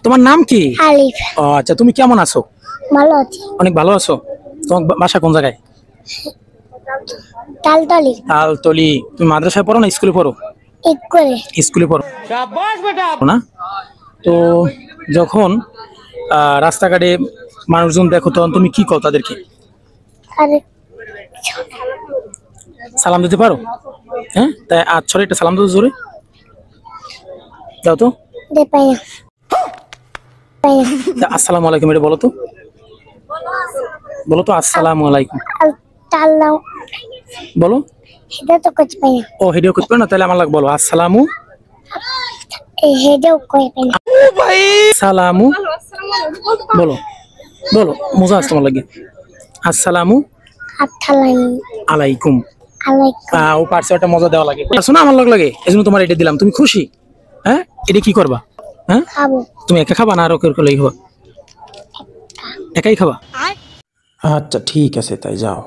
তোমার নাম কি? আলিফ। ও আচ্ছা, তুমি কেমন আছো? ভালো আছি। অনেক ভালো আছো। তোমার বাসা কোন জায়গায়? তালতলি। তালতলি। তুমি মাদ্রাসায় পড়ো না স্কুলে পড়ো? এক করে। স্কুলে পড়ো না? তো যখন রাস্তাঘাটে মানুষজন দেখো তখন তুমি কি কও তাদেরকে? আরে সালাম দিতে পারো? হ্যাঁ, তাই আজ ছড়ে একটা সালাম দাও জোরে দাও তো। দে পাই না। তা আসসালামু আলাইকুম এটা বলো তো, বলো তো আসসালামু আলাইকুম তাল্লাও বলো। হেডা তো কই পাই না। ও হেডিও করতে পারো না, তাহলে আমার লাগ বলো আসসালামু এই হেডাও কই পাই না। সালামু বলো, বলো মজা আসছে তোমার লাগে। আসসালামু আথালাই আলাইকুম। আলাইকুম। ও পারছে, একটা মজা দেওয়া লাগে, শোনো আমার লাগে, এজন্য তোমার এটা দিলাম। তুমি খুশি? হ্যাঁ, এটা কি করবা? হ্যাঁ, খাবো। তুমি একা খাবা না আরো কেউ কেউ খাবা? একাই খাবা? আচ্ছা ঠিক আছে, তাই যাও।